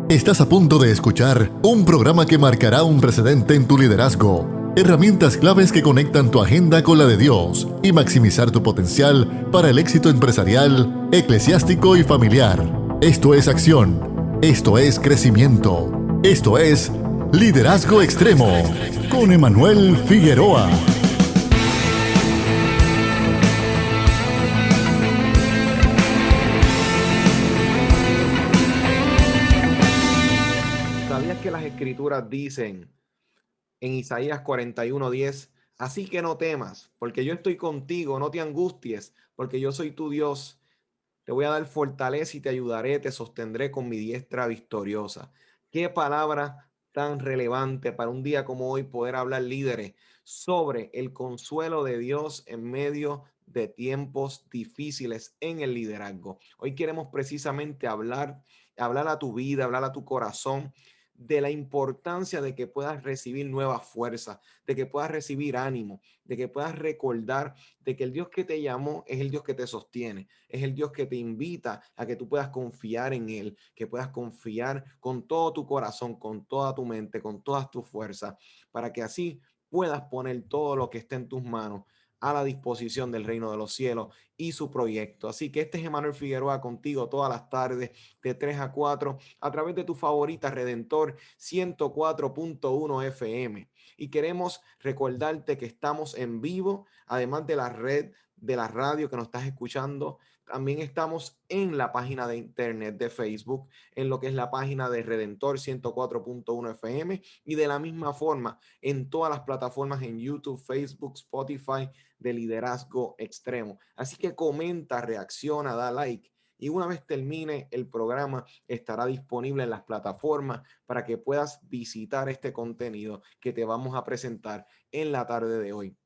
Estás a punto de escuchar un programa que marcará un precedente en tu liderazgo. Herramientas claves que conectan tu agenda con la de Dios y maximizar tu potencial para el éxito empresarial, eclesiástico y familiar. Esto es acción. Esto es crecimiento. Esto es Liderazgo Extremo con Emanuel Figueroa. ¿Sabías que las escrituras dicen en Isaías 41:10, así que no temas, porque yo estoy contigo, no te angusties, porque yo soy tu Dios, te voy a dar fortaleza y te ayudaré, te sostendré con mi diestra victoriosa? Qué palabra tan relevante para un día como hoy poder hablar, líderes, sobre el consuelo de Dios en medio de tiempos difíciles en el liderazgo. Hoy queremos precisamente hablar a tu vida, hablar a tu corazón de la importancia de que puedas recibir nueva fuerza, de que puedas recibir ánimo, de que puedas recordar de que el Dios que te llamó es el Dios que te sostiene, es el Dios que te invita a que tú puedas confiar en Él, que puedas confiar con todo tu corazón, con toda tu mente, con todas tus fuerzas, para que así puedas poner todo lo que esté en tus manos a la disposición del reino de los cielos y su proyecto. Así que este es Emanuel Figueroa contigo todas las tardes de 3 a 4 a través de tu favorita Redentor 104.1 FM. Y queremos recordarte que estamos en vivo, además de la red de la radio que nos estás escuchando. También estamos en la página de internet de Facebook, en lo que es la página de Redentor 104.1 FM y de la misma forma en todas las plataformas en YouTube, Facebook, Spotify de Liderazgo Extremo. Así que comenta, reacciona, da like. Y una vez termine el programa, estará disponible en las plataformas para que puedas visitar este contenido que te vamos a presentar en la tarde de hoy.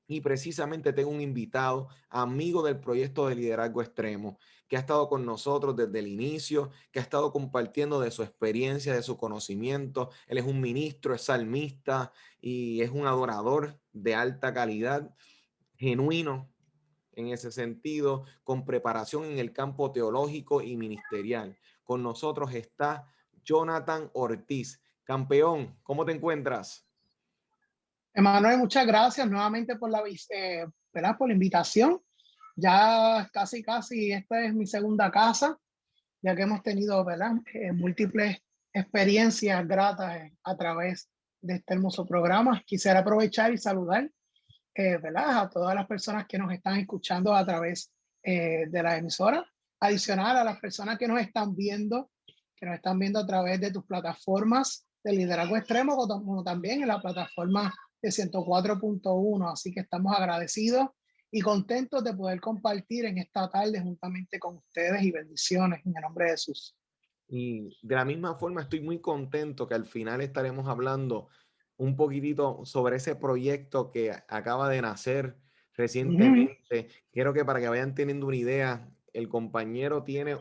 Y precisamente tengo un invitado, amigo del proyecto de Liderazgo Extremo, que ha estado con nosotros desde el inicio, que ha estado compartiendo de su experiencia, de su conocimiento. Él es un ministro, es salmista y es un adorador de alta calidad, genuino en ese sentido, con preparación en el campo teológico y ministerial. Con nosotros está Jonathan Ortiz. Campeón, ¿cómo te encuentras? Emanuel, muchas gracias nuevamente por ¿verdad? Por la invitación. Ya casi esta es mi segunda casa, ya que hemos tenido, ¿verdad? Múltiples experiencias gratas a través de este hermoso programa. Quisiera aprovechar y saludar, ¿verdad? A todas las personas que nos están escuchando a través de la emisora. Adicional a las personas que nos están viendo a través de tus plataformas de Liderazgo Extremo, como también en la plataforma de 104.1. Así que estamos agradecidos y contentos de poder compartir en esta tarde juntamente con ustedes, y bendiciones en el nombre de Jesús. Y de la misma forma estoy muy contento que al final estaremos hablando un poquitito sobre ese proyecto que acaba de nacer recientemente. Quiero que para que vayan teniendo una idea, el compañero tiene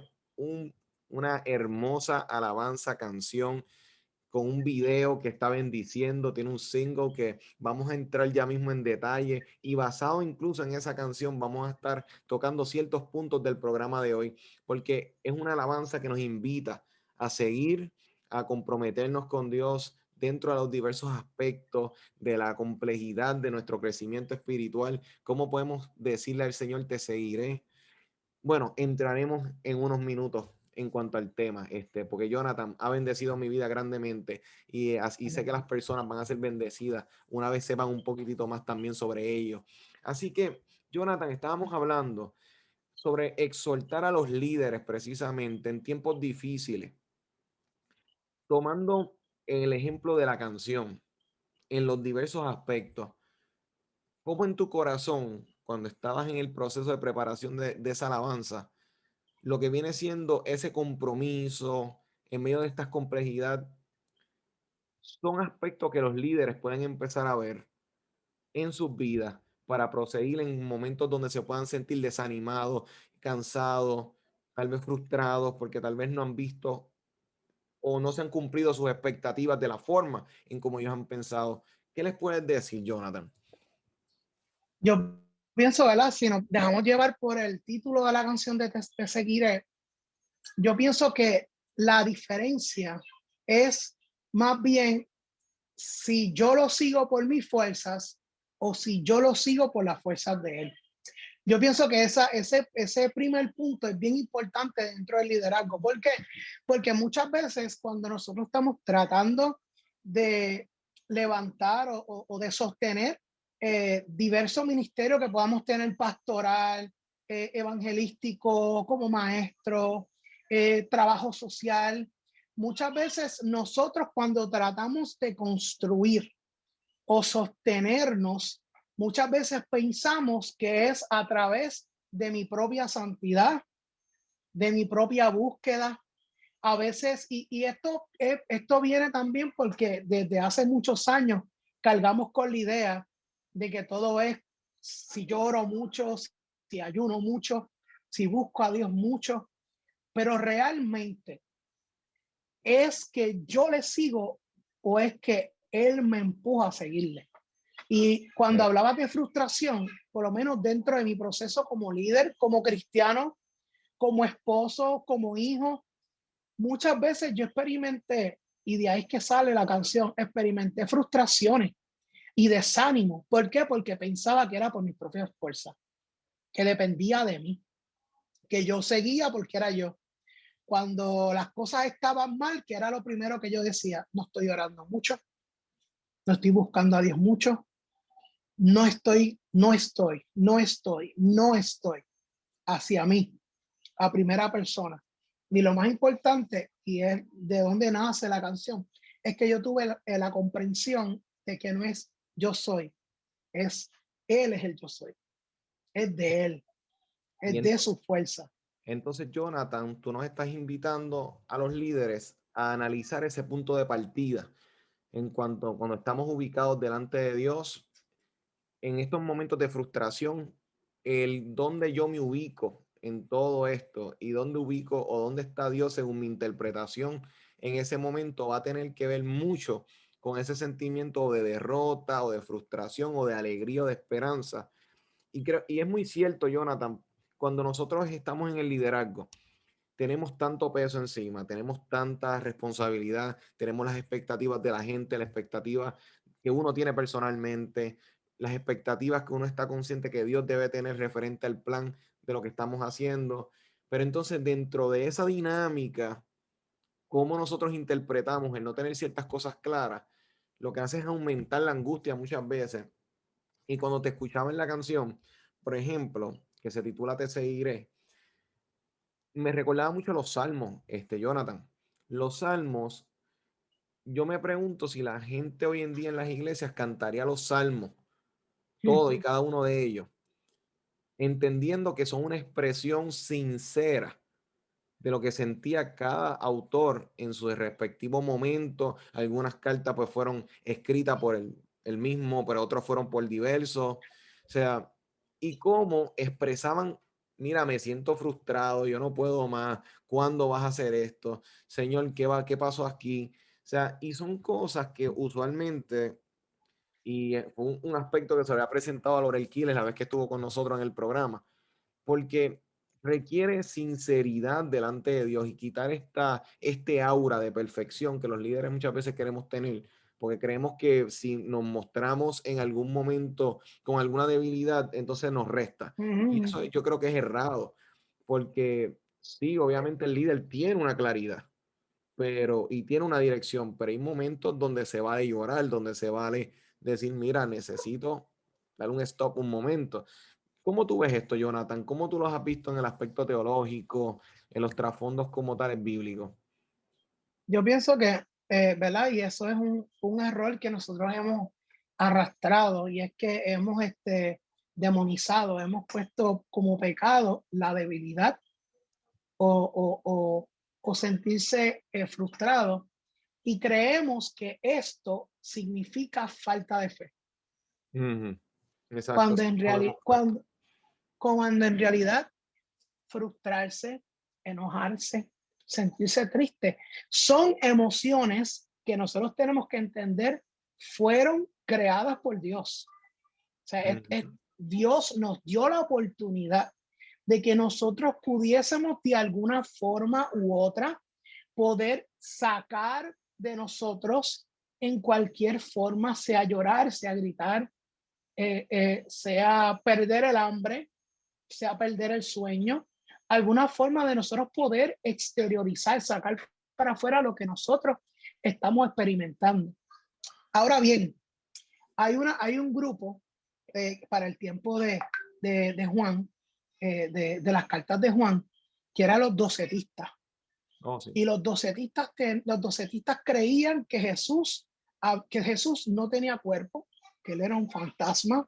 una hermosa alabanza, canción con un video que está bendiciendo, tiene un single que vamos a entrar ya mismo en detalle y basado incluso en esa canción vamos a estar tocando ciertos puntos del programa de hoy, porque es una alabanza que nos invita a seguir, a comprometernos con Dios dentro de los diversos aspectos de la complejidad de nuestro crecimiento espiritual. ¿Cómo podemos decirle al Señor, te seguiré? Bueno, entraremos en unos minutos en cuanto al tema, porque Jonathan ha bendecido mi vida grandemente y sé que las personas van a ser bendecidas una vez sepan un poquitito más también sobre ello. Así que, Jonathan, estábamos hablando sobre exhortar a los líderes precisamente en tiempos difíciles, tomando el ejemplo de la canción en los diversos aspectos. ¿Cómo en tu corazón, cuando estabas en el proceso de preparación de esa alabanza, lo que viene siendo ese compromiso en medio de esta complejidad, son aspectos que los líderes pueden empezar a ver en sus vidas para proseguir en momentos donde se puedan sentir desanimados, cansados, tal vez frustrados, porque tal vez no han visto o no se han cumplido sus expectativas de la forma en como ellos han pensado? ¿Qué les puedes decir, Jonathan? Yo pienso, ¿verdad? Si nos dejamos llevar por el título de la canción de Te seguiré, yo pienso que la diferencia es más bien si yo lo sigo por mis fuerzas o si yo lo sigo por las fuerzas de él. Yo pienso que ese primer punto es bien importante dentro del liderazgo. ¿Por qué? Porque muchas veces cuando nosotros estamos tratando de levantar o de sostener diversos ministerios que podamos tener, pastoral, evangelístico, como maestro, trabajo social, muchas veces nosotros cuando tratamos de construir o sostenernos, muchas veces pensamos que es a través de mi propia santidad, de mi propia búsqueda. A veces, y esto viene también porque desde hace muchos años cargamos con la idea de que todo es si yo oro mucho, si ayuno mucho, si busco a Dios mucho, pero realmente es que yo le sigo o es que Él me empuja a seguirle. Y cuando hablabas de frustración, por lo menos dentro de mi proceso como líder, como cristiano, como esposo, como hijo, muchas veces yo experimenté, y de ahí es que sale la canción, experimenté frustraciones y desánimo. ¿Por qué? Porque pensaba que era por mis propias fuerzas, que dependía de mí, que yo seguía porque era yo. Cuando las cosas estaban mal, que era lo primero que yo decía, no estoy orando mucho, no estoy buscando a Dios mucho, no estoy hacia mí, a primera persona. Y lo más importante, y es de dónde nace la canción, es que yo tuve la comprensión de que no es yo soy, es Él es el yo soy, es de Él, Y es de su fuerza. entonces, Jonathan, tú nos estás invitando a los líderes a analizar ese punto de partida en cuanto cuando estamos ubicados delante de Dios en estos momentos de frustración, el dónde yo me ubico en todo esto y dónde ubico o dónde está Dios según mi interpretación en ese momento va a tener que ver mucho con ese sentimiento de derrota o de frustración o de alegría o de esperanza. Y es muy cierto, Jonathan, cuando nosotros estamos en el liderazgo, tenemos tanto peso encima, tenemos tanta responsabilidad, tenemos las expectativas de la gente, la expectativa que uno tiene personalmente, las expectativas que uno está consciente que Dios debe tener referente al plan de lo que estamos haciendo. Pero entonces dentro de esa dinámica, cómo nosotros interpretamos el no tener ciertas cosas claras, lo que hace es aumentar la angustia muchas veces. Y cuando te escuchaba en la canción, por ejemplo, que se titula Te seguiré, me recordaba mucho los salmos, Jonathan. Los salmos, yo me pregunto si la gente hoy en día en las iglesias cantaría los salmos, todo y cada uno de ellos, entendiendo que son una expresión sincera de lo que sentía cada autor en su respectivo momento. Algunas cartas pues fueron escritas por el mismo, pero otras fueron por diversos. O sea, y cómo expresaban, mira, me siento frustrado, yo no puedo más, ¿cuándo vas a hacer esto? Señor, ¿qué pasó aquí? O sea, y son cosas que usualmente, y fue un aspecto que se había presentado a Lorel Quiles la vez que estuvo con nosotros en el programa, porque requiere sinceridad delante de Dios y quitar este aura de perfección que los líderes muchas veces queremos tener, porque creemos que si nos mostramos en algún momento con alguna debilidad, entonces nos resta. Y eso yo creo que es errado, porque sí, obviamente el líder tiene una claridad, y tiene una dirección, pero hay momentos donde se vale llorar, donde se vale decir, mira, necesito dar un stop un momento. ¿Cómo tú ves esto, Jonathan? ¿Cómo tú lo has visto en el aspecto teológico, en los trasfondos como tales bíblicos? Yo pienso que, ¿verdad? Y eso es un error que nosotros hemos arrastrado y es que hemos demonizado, hemos puesto como pecado la debilidad o sentirse frustrado y creemos que esto significa falta de fe. Exacto. Cuando en, cuando en realidad frustrarse, enojarse, sentirse triste, son emociones que nosotros tenemos que entender fueron creadas por Dios. O sea, Dios nos dio la oportunidad de que nosotros pudiésemos de alguna forma u otra poder sacar de nosotros en cualquier forma, sea llorar, sea gritar, sea perder el hambre, sea perder el sueño, alguna forma de nosotros poder exteriorizar, sacar para afuera lo que nosotros estamos experimentando. Ahora bien, hay un grupo para el tiempo de Juan, de las cartas de Juan, que eran los docetistas. Oh, sí. Y los docetistas creían que Jesús no tenía cuerpo, que él era un fantasma.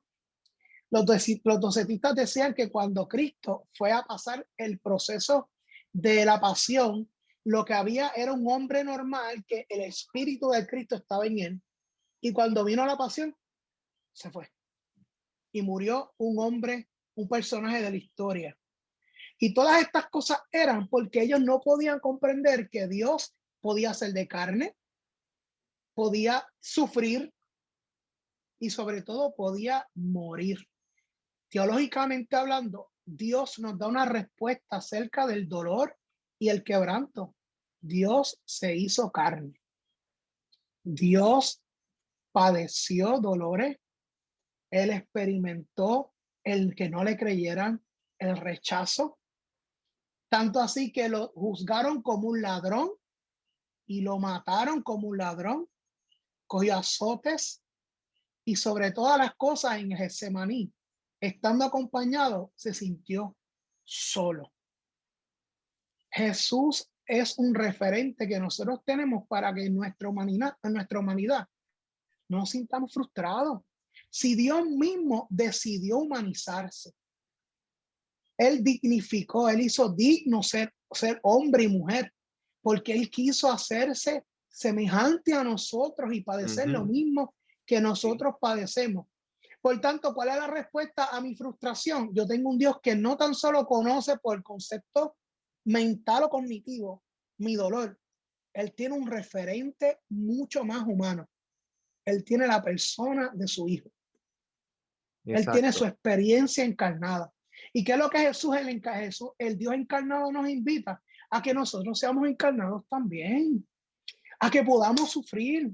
Los docetistas decían que cuando Cristo fue a pasar el proceso de la pasión, lo que había era un hombre normal, que el espíritu de Cristo estaba en él. Y cuando vino la pasión, se fue. Y murió un hombre, un personaje de la historia. Y todas estas cosas eran porque ellos no podían comprender que Dios podía ser de carne, podía sufrir y sobre todo podía morir. Teológicamente hablando, Dios nos da una respuesta acerca del dolor y el quebranto. Dios se hizo carne. Dios padeció dolores. Él experimentó el que no le creyeran, el rechazo. Tanto así que lo juzgaron como un ladrón y lo mataron como un ladrón. Cogió azotes y sobre todas las cosas en Getsemaní, estando acompañado, se sintió solo. Jesús es un referente que nosotros tenemos para que en nuestra humanidad no nos sintamos frustrados. Si Dios mismo decidió humanizarse, Él dignificó, Él hizo digno ser hombre y mujer, porque Él quiso hacerse semejante a nosotros y padecer lo mismo que nosotros padecemos. Por tanto, ¿cuál es la respuesta a mi frustración? Yo tengo un Dios que no tan solo conoce por el concepto mental o cognitivo mi dolor. Él tiene un referente mucho más humano. Él tiene la persona de su hijo. Él tiene su Exacto. experiencia encarnada. ¿Y qué es lo que Jesús, el Dios encarnado, nos invita? A que nosotros seamos encarnados también, a que podamos sufrir.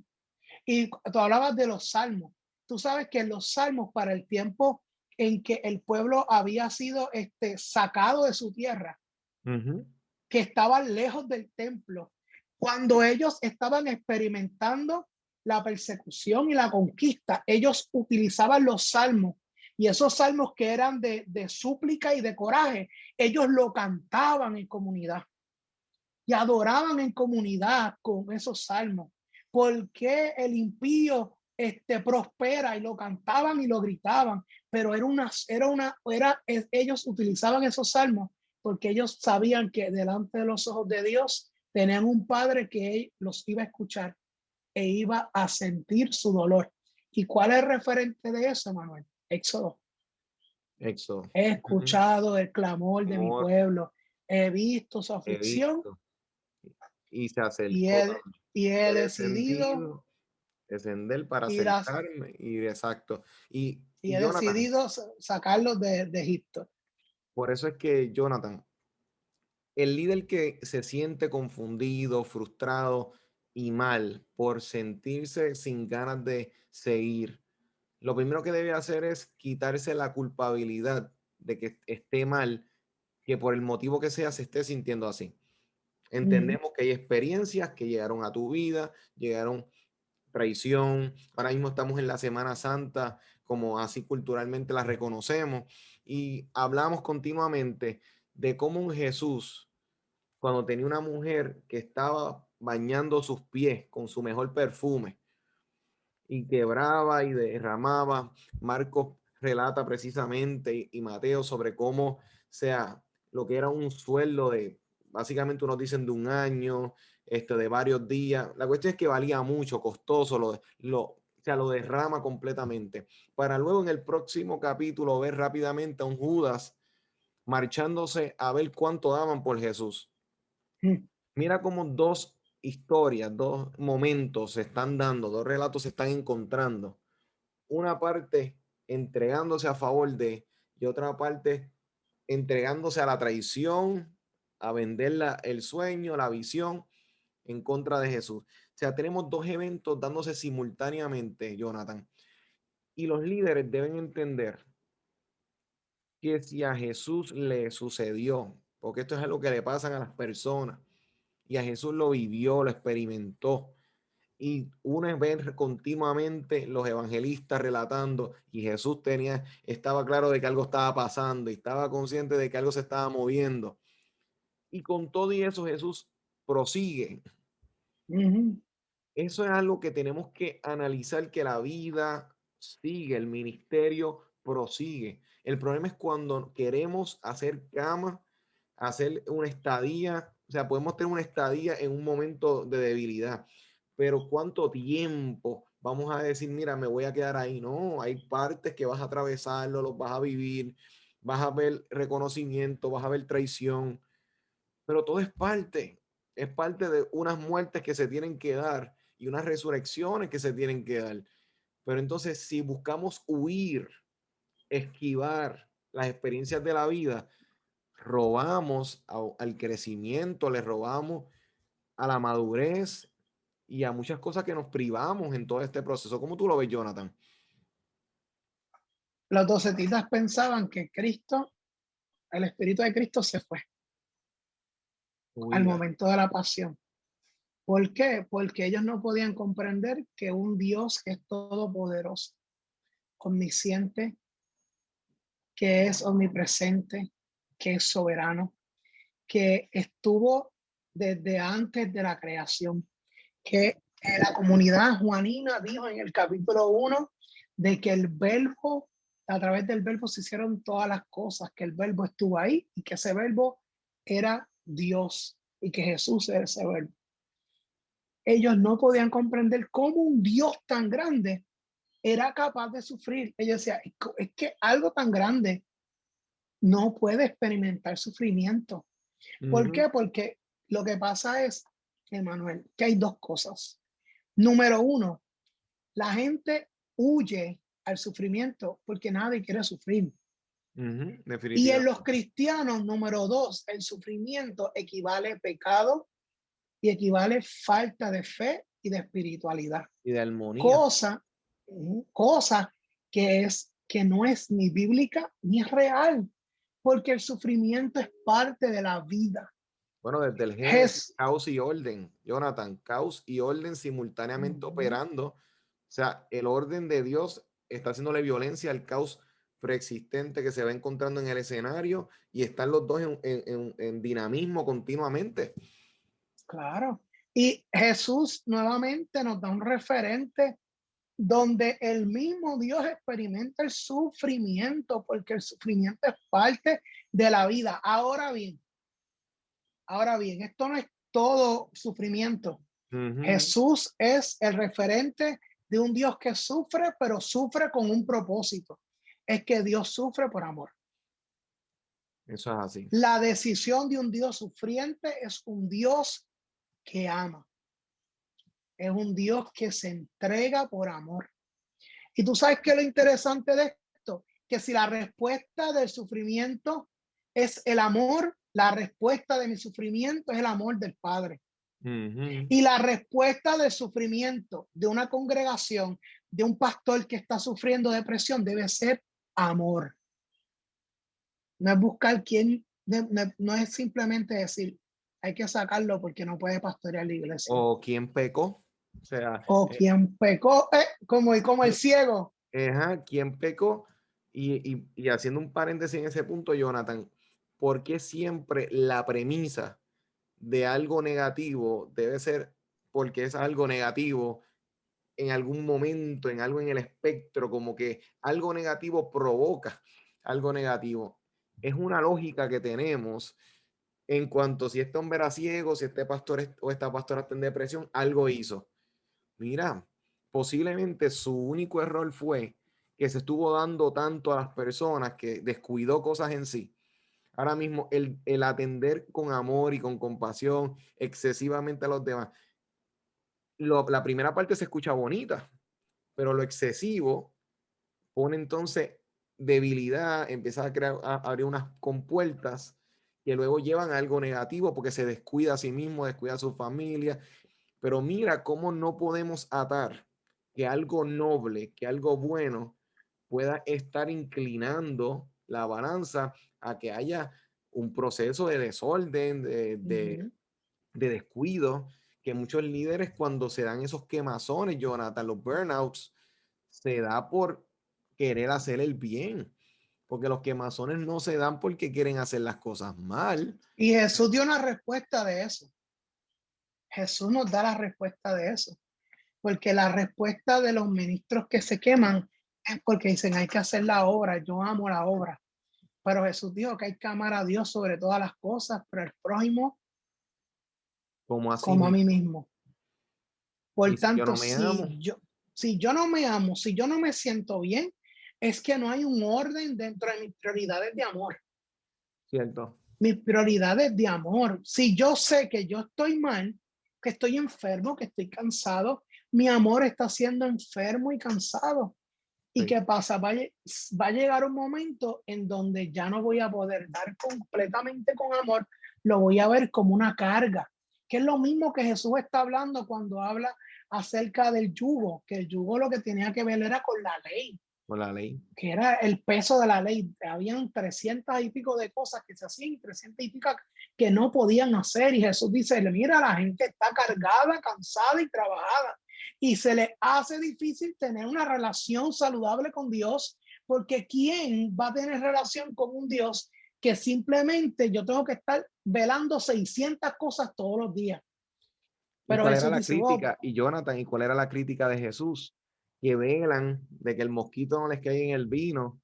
Y tú hablabas de los salmos. Tú sabes que los salmos, para el tiempo en que el pueblo había sido sacado de su tierra, que estaban lejos del templo, cuando ellos estaban experimentando la persecución y la conquista, ellos utilizaban los salmos, y esos salmos que eran de súplica y de coraje, ellos lo cantaban en comunidad y adoraban en comunidad con esos salmos. Porque el impío prospera, y lo cantaban y lo gritaban, pero ellos utilizaban esos salmos porque ellos sabían que delante de los ojos de Dios tenían un padre que los iba a escuchar e iba a sentir su dolor. ¿Y cuál es el referente de eso, Manuel? Éxodo. Éxodo. He escuchado el clamor de mi Amor, pueblo, he visto su he aflicción visto y se y acercó he, y he decidido descender para ir a, sentarme y exacto. y Y he Jonathan, decidido sacarlos de Egipto. por eso es que Jonathan, el líder que se siente confundido, frustrado y mal por sentirse sin ganas de seguir, lo primero que debe hacer es quitarse la culpabilidad de que esté mal, que por el motivo que sea se esté sintiendo así. Entendemos que hay experiencias que llegaron a tu vida, llegaron traición. Ahora mismo estamos en la Semana Santa, como así culturalmente la reconocemos, y hablamos continuamente de cómo un Jesús, cuando tenía una mujer que estaba bañando sus pies con su mejor perfume y quebraba y derramaba, Marcos relata precisamente y Mateo sobre cómo, sea, lo que era un sueldo de, básicamente unos dicen de un año, de varios días. La cuestión es que valía mucho, costoso, o sea, lo derrama completamente. Para luego en el próximo capítulo ver rápidamente a un Judas marchándose a ver cuánto daban por Jesús. Mira cómo dos historias, dos momentos se están dando, dos relatos se están encontrando. Una parte entregándose a favor de, y otra parte entregándose a la traición, a vender el sueño, la visión, en contra de Jesús. O sea, tenemos dos eventos dándose simultáneamente, Jonathan. Y los líderes deben entender que si a Jesús le sucedió, porque esto es algo que le pasan a las personas, y a Jesús lo vivió, lo experimentó, y una vez continuamente los evangelistas relatando, y Jesús estaba claro de que algo estaba pasando, y estaba consciente de que algo se estaba moviendo, y con todo y eso Jesús prosigue. Ujú. Eso es algo que tenemos que analizar, que la vida sigue, el ministerio prosigue. El problema es cuando queremos hacer cama, hacer una estadía, o sea, podemos tener una estadía en un momento de debilidad, pero ¿cuánto tiempo vamos a decir, mira, me voy a quedar ahí? No, hay partes que vas a atravesarlo, los vas a vivir, vas a ver reconocimiento, vas a ver traición, pero todo es parte de unas muertes que se tienen que dar y unas resurrecciones que se tienen que dar. Pero entonces, si buscamos huir, esquivar las experiencias de la vida, robamos al crecimiento, le robamos a la madurez y a muchas cosas que nos privamos en todo este proceso. ¿Cómo tú lo ves, Jonathan? Los docetistas pensaban que Cristo, el Espíritu de Cristo se fue al Uy, momento de la pasión. ¿Por qué? Porque ellos no podían comprender que un Dios que es todopoderoso, omnisciente, que es omnipresente, que es soberano, que estuvo desde antes de la creación, que la comunidad juanina dijo en el capítulo 1 de que el verbo, a través del verbo se hicieron todas las cosas, que el verbo estuvo ahí y que ese verbo era Dios y que Jesús era ese verbo. Ellos no podían comprender cómo un Dios tan grande era capaz de sufrir. Ellos decían, es que algo tan grande no puede experimentar sufrimiento. ¿Por ujú, qué? Porque lo que pasa es, Emanuel, que hay dos cosas. Número uno, la gente huye al sufrimiento porque nadie quiere sufrir. ujú, Y en los definitivamente. cristianos, número dos, el sufrimiento equivale a pecado y equivale a falta de fe y de espiritualidad. Y de armonía. Cosa, cosa que no es ni bíblica ni es real, porque el sufrimiento es parte de la vida. Bueno, desde el Génesis, Es, caos y orden, Jonathan, caos y orden simultáneamente operando. O sea, el orden de Dios está haciéndole violencia al caos preexistente que se va encontrando en el escenario y están los dos en dinamismo continuamente. claro. Y Jesús nuevamente nos da un referente donde el mismo Dios experimenta el sufrimiento, porque el sufrimiento es parte de la vida. Ahora bien, esto no es todo sufrimiento. Ujú, Jesús es el referente de un Dios que sufre, pero sufre con un propósito. Es que Dios sufre por amor. eso es así. La decisión de un Dios sufriente es un Dios que ama. Es un Dios que se entrega por amor. Y tú sabes que lo interesante de esto, que si la respuesta del sufrimiento es el amor, la respuesta de mi sufrimiento es el amor del Padre. Ujú. Y la respuesta del sufrimiento de una congregación, de un pastor que está sufriendo depresión, debe ser amor. No es buscar quién, no es simplemente decir, hay que sacarlo porque no puede pastorear la iglesia. O quién pecó. O sea, O quien pecó, como el ciego. ajá, quién pecó. Y haciendo un paréntesis en ese punto, Jonathan, ¿por qué siempre la premisa de algo negativo debe ser porque es algo negativo en algún momento, en algo en el espectro, como que algo negativo provoca algo negativo? Es una lógica que tenemos en cuanto si este hombre era ciego, si este pastor o esta pastora está en depresión, algo hizo. Mira, posiblemente su único error fue que se estuvo dando tanto a las personas que descuidó cosas en sí. Ahora mismo, el atender con amor y con compasión excesivamente a los demás, la primera parte se escucha bonita, pero lo excesivo pone entonces debilidad, empieza a crear, a abrir unas compuertas que luego llevan a algo negativo porque se descuida a sí mismo, descuida a su familia. Pero mira cómo no podemos atar que algo noble, que algo bueno pueda estar inclinando la balanza a que haya un proceso de desorden, Ujú. de descuido, que muchos líderes cuando se dan esos quemazones, Jonathan, los burnouts, se da por querer hacer el bien, porque los quemazones no se dan porque quieren hacer las cosas mal. Y Jesús dio una respuesta de eso. Jesús nos da la respuesta de eso. Porque la respuesta de los ministros que se queman es porque dicen hay que hacer la obra. Yo amo la obra. Pero Jesús dijo que hay que amar a Dios sobre todas las cosas, pero el prójimo Como así como a mí mismo. mismo. Y Por si yo tanto, no me amo, si yo no me amo, si yo no me siento bien, es que no hay un orden dentro de mis prioridades de amor. ¿cierto? Mis prioridades de amor. Si yo sé que yo estoy mal, que estoy enfermo, que estoy cansado, mi amor está siendo enfermo y cansado. ¿Y Sí. qué pasa? Va a llegar un momento en donde ya no voy a poder dar completamente con amor, lo voy a ver como una carga, que es lo mismo que Jesús está hablando cuando habla acerca del yugo, que el yugo lo que tenía que ver era con la ley, Por la ley. que era el peso de la ley. Habían 300 y pico de cosas que se hacían y 300 y pico que no podían hacer. Y Jesús dice, mira, la gente está cargada, cansada y trabajada. Y se le hace difícil tener una relación saludable con Dios, porque ¿quién va a tener relación con un Dios que simplemente yo tengo que estar velando 600 cosas todos los días? ¿Y Pero cuál era Jesús la dice, oh, crítica? Y Jonathan, ¿y cuál era la crítica de Jesús? Que velan de que el mosquito no les caiga en el vino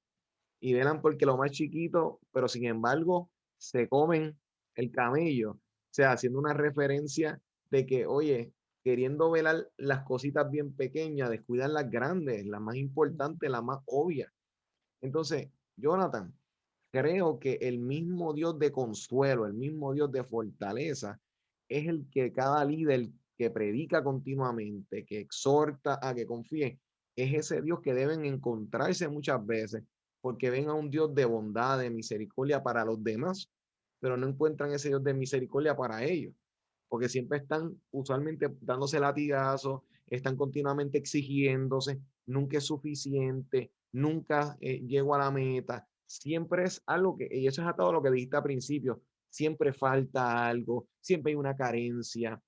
y velan porque lo más chiquito, pero sin embargo se comen el camello. O sea, haciendo una referencia de que, oye, queriendo velar las cositas bien pequeñas, descuidan las grandes, las más importantes, las más obvias. Entonces, Jonathan, creo que el mismo Dios de consuelo, el mismo Dios de fortaleza, es el que cada líder que predica continuamente, que exhorta a que confíe, es ese Dios que deben encontrarse muchas veces, porque ven a un Dios de bondad, de misericordia para los demás, pero no encuentran ese Dios de misericordia para ellos, porque siempre están usualmente dándose latigazos, están continuamente exigiéndose, nunca es suficiente, nunca llego a la meta, siempre es algo que, y eso es a todo lo que dijiste al principio, siempre falta algo, siempre hay una carencia.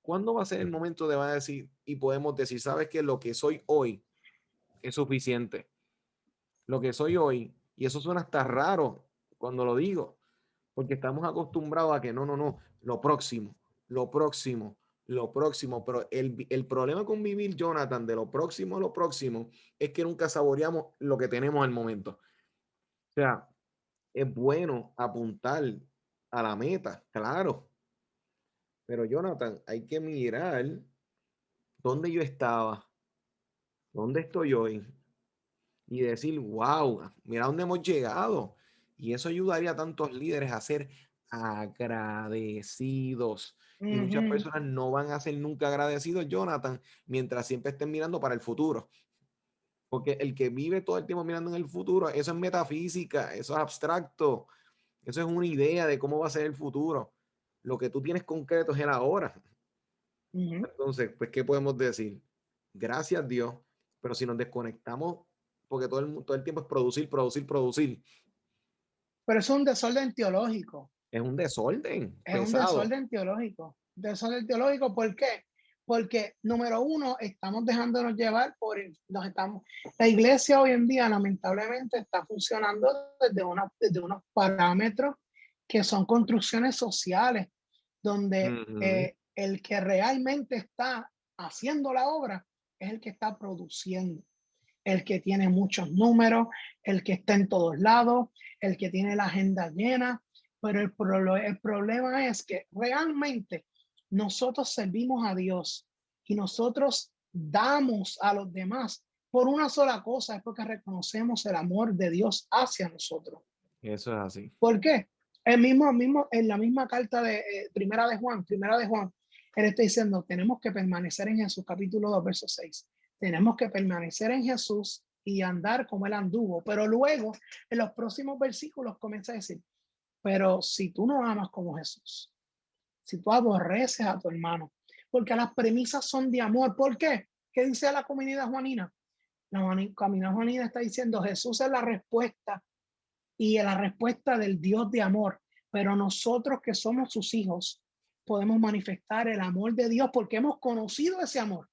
¿Cuándo va a ser el momento de va a decir y podemos decir, sabes que lo que soy hoy es suficiente? Lo que soy hoy, y eso suena hasta raro cuando lo digo, porque estamos acostumbrados a que no, no, no, lo próximo, lo próximo, lo próximo, pero el problema con vivir, Jonathan, de lo próximo, es que nunca saboreamos lo que tenemos al momento. O sea, es bueno apuntar a la meta, claro, pero Jonathan, hay que mirar dónde yo estaba, dónde estoy hoy y decir, wow, mira dónde hemos llegado. Y eso ayudaría a tantos líderes a ser agradecidos. Y muchas uh-huh, personas no van a ser nunca agradecidos, Jonathan, mientras siempre estén mirando para el futuro. Porque el que vive todo el tiempo mirando en el futuro, eso es metafísica, eso es abstracto, eso es una idea de cómo va a ser el futuro. Lo que tú tienes concreto es el ahora. uh-huh. Entonces, pues, ¿qué podemos decir? Gracias a Dios, pero si nos desconectamos, porque todo el tiempo es producir, producir, producir, Pero es un desorden teológico. es un desorden Es un pesado. desorden teológico. Desorden teológico, ¿por qué? Porque, número uno, estamos dejándonos llevar la iglesia hoy en día, lamentablemente, está funcionando desde unos parámetros que son construcciones sociales, donde Ujú. el que realmente está haciendo la obra es el que está produciendo, el que tiene muchos números, el que está en todos lados, el que tiene la agenda llena, pero el problema es que realmente nosotros servimos a Dios y nosotros damos a los demás por una sola cosa, es porque reconocemos el amor de Dios hacia nosotros. Eso es así. ¿Por qué? En la misma carta de primera de Juan, él está diciendo, tenemos que permanecer en Jesús, capítulo 2, verso 6. Tenemos que permanecer en Jesús y andar como él anduvo. Pero luego, en los próximos versículos, comienza a decir, Pero si tú no amas como Jesús, si tú aborreces a tu hermano, porque las premisas son de amor. ¿Por qué? ¿Qué dice la comunidad juanina? Comunidad juanina está diciendo Jesús es la respuesta y la respuesta del Dios de amor. Pero nosotros que somos sus hijos podemos manifestar el amor de Dios porque hemos conocido ese amor.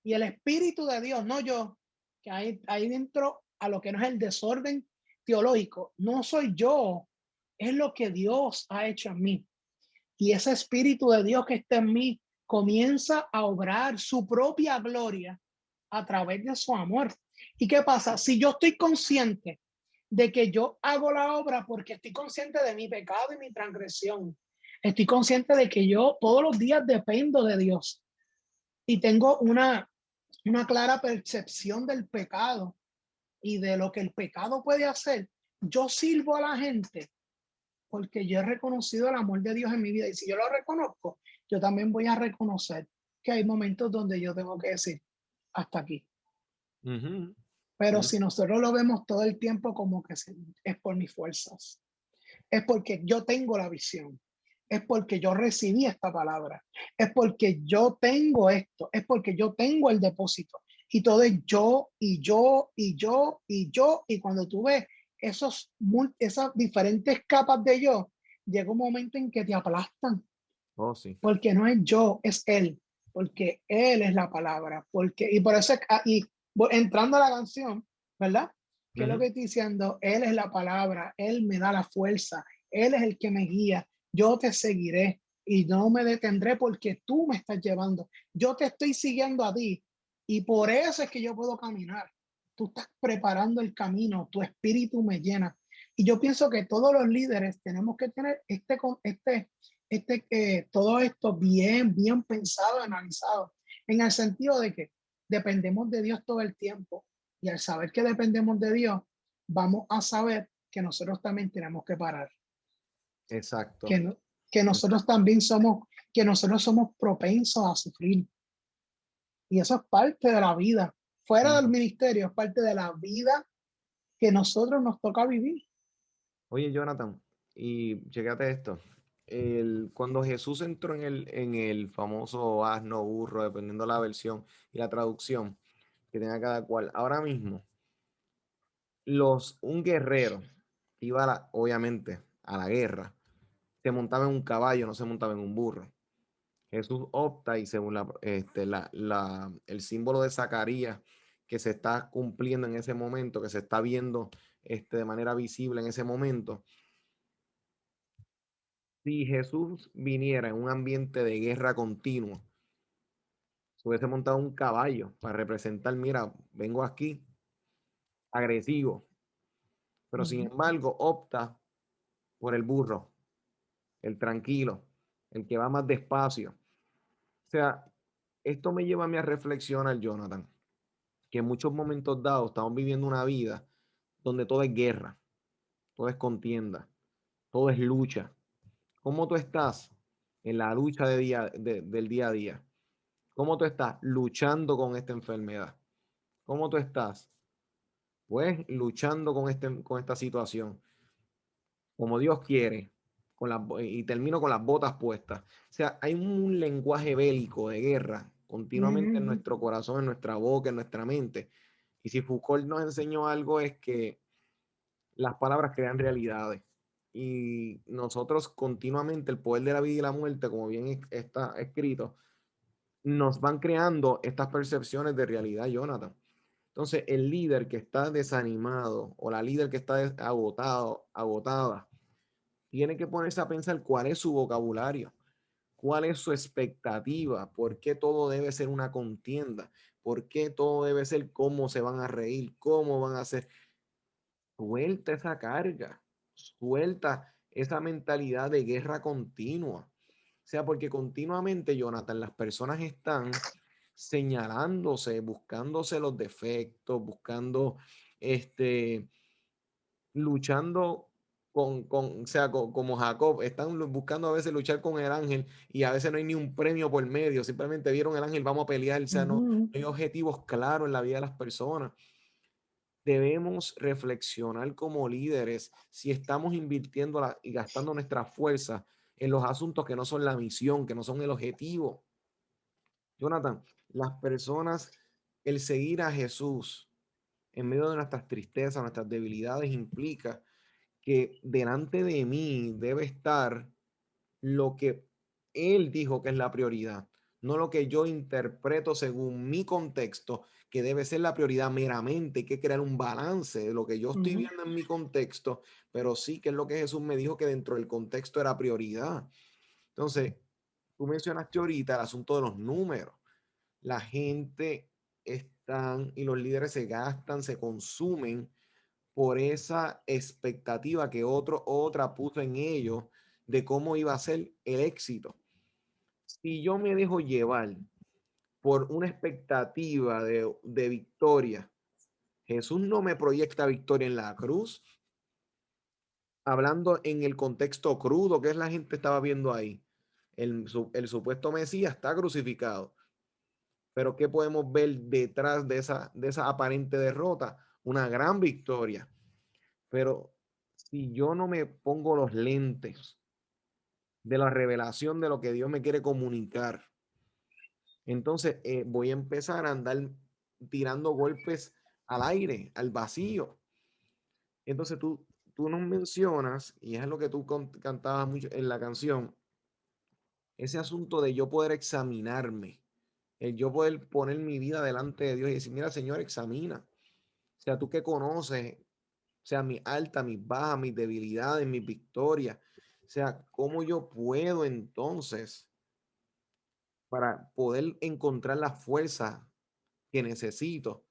Y el Espíritu de Dios, no yo, que hay dentro a lo que no es el desorden teológico, no soy yo, es lo que Dios ha hecho en mí. Y ese Espíritu de Dios que está en mí comienza a obrar su propia gloria a través de su amor. ¿Y qué pasa? Si yo estoy consciente de que yo hago la obra porque estoy consciente de mi pecado y mi transgresión, estoy consciente de que yo todos los días dependo de Dios y tengo una clara percepción del pecado y de lo que el pecado puede hacer, yo sirvo a la gente porque yo he reconocido el amor de Dios en mi vida. Y si yo lo reconozco, yo también voy a reconocer que hay momentos donde yo tengo que decir, hasta aquí. Ujú. Pero Ujú. si nosotros lo vemos todo el tiempo como que es por mis fuerzas, es porque yo tengo la visión, es porque yo recibí esta palabra, es porque yo tengo esto, es porque yo tengo el depósito. Y todo es yo y yo y yo y yo. Y cuando tú ves esas diferentes capas de yo, llega un momento en que te aplastan, Oh, sí. porque no es yo, es él, porque él es la palabra, porque, y por eso, entrando a la canción, ¿verdad? Que es lo Ujú. que estoy diciendo, él es la palabra, él me da la fuerza, él es el que me guía, yo te seguiré y no me detendré porque tú me estás llevando, yo te estoy siguiendo a ti y por eso es que yo puedo caminar. Tú estás preparando el camino, tu espíritu me llena. Y yo pienso que todos los líderes tenemos que tener todo esto bien pensado, analizado, en el sentido de que dependemos de Dios todo el tiempo. Y al saber que dependemos de Dios, vamos a saber que nosotros también tenemos que parar, Exacto. que, no- que nosotros también que nosotros somos propensos a sufrir. Y eso es parte de la vida. Fuera del Ujú. ministerio, es parte de la vida que nosotros nos toca vivir. Oye, Jonathan, y chécate esto. Cuando Jesús entró en el famoso asno, burro, dependiendo la versión y la traducción que tenga cada cual, ahora mismo, un guerrero que iba obviamente a la guerra, se montaba en un caballo, no se montaba en un burro. Jesús opta y según el símbolo de Zacarías que se está cumpliendo en ese momento, que se está viendo de manera visible en ese momento. Si Jesús viniera en un ambiente de guerra continua, se hubiese montado un caballo para representar, mira, vengo aquí agresivo, pero sin Ujú. embargo opta por el burro, el tranquilo, el que va más despacio. O sea, esto me lleva a mí a reflexionar, Jonathan, que en muchos momentos dados estamos viviendo una vida donde todo es guerra, todo es contienda, todo es lucha. ¿Cómo tú estás en la lucha del día a día? ¿Cómo tú estás luchando con esta enfermedad? ¿Cómo tú estás? Pues luchando con esta situación, como Dios quiere, y termino con las botas puestas. O sea, hay un lenguaje bélico de guerra continuamente en Ujú. nuestro corazón, en nuestra boca, en nuestra mente. Y si Foucault nos enseñó algo es que las palabras crean realidades. Y nosotros continuamente, el poder de la vida y la muerte, como bien está escrito, nos van creando estas percepciones de realidad, Jonathan. Entonces, el líder que está desanimado o la líder que está agotada, tiene que ponerse a pensar cuál es su vocabulario, cuál es su expectativa, por qué todo debe ser una contienda, por qué todo debe ser cómo se van a reír, cómo van a hacer. Suelta esa carga, suelta esa mentalidad de guerra continua. O sea, porque continuamente, Jonathan, las personas están señalándose, buscándose los defectos, buscando, luchando o sea, como Jacob, están buscando a veces luchar con el ángel y a veces no hay ni un premio por medio, simplemente vieron el ángel, vamos a pelear, o sea, no Ujú. hay objetivos claros en la vida de las personas. debemos reflexionar como líderes si estamos invirtiendo y gastando nuestra fuerza en los asuntos que no son la misión, que no son el objetivo. Jonathan, las personas, el seguir a Jesús en medio de nuestras tristezas, nuestras debilidades, implica que delante de mí debe estar lo que Él dijo que es la prioridad, no lo que yo interpreto según mi contexto, que debe ser la prioridad meramente. Hay que crear un balance de lo que yo estoy Ujú. viendo en mi contexto, pero sí que es lo que Jesús me dijo que dentro del contexto era prioridad. Entonces, tú mencionaste ahorita el asunto de los números. La gente están y los líderes se gastan, se consumen por esa expectativa que otra puso en ellos de cómo iba a ser el éxito. Si yo me dejo llevar por una expectativa de victoria, Jesús no me proyecta victoria en la cruz, hablando en el contexto crudo que es la gente estaba viendo ahí. El supuesto Mesías está crucificado, pero ¿qué podemos ver detrás de esa aparente derrota? Una gran victoria. Pero si yo no me pongo los lentes de la revelación de lo que Dios me quiere comunicar, entonces voy a empezar a andar tirando golpes al aire, al vacío. Entonces tú nos mencionas, y es lo que tú cantabas mucho en la canción, ese asunto de yo poder examinarme, el yo poder poner mi vida delante de Dios y decir, mira, Señor, examina. O sea, tú que conoces, o sea, mis altas, mis bajas, mis debilidades, mis victorias. O sea, ¿cómo yo puedo entonces, para poder encontrar la fuerza que necesito? O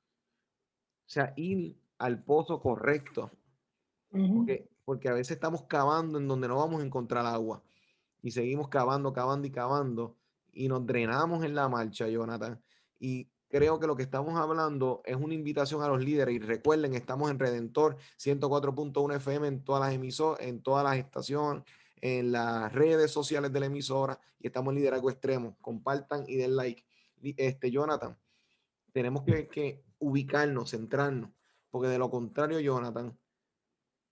sea, ir al pozo correcto. Ujú. Porque a veces estamos cavando en donde no vamos a encontrar agua. Y seguimos cavando, cavando y cavando. Y nos drenamos en la marcha, Jonathan. Y creo que lo que estamos hablando es una invitación a los líderes. Y recuerden, estamos en Redentor 104.1 FM en todas las emisoras, en todas las estaciones, en las redes sociales de la emisora. Y estamos en Liderazgo Extremo. Compartan y den like. Jonathan, tenemos que ubicarnos, centrarnos. Porque de lo contrario, Jonathan,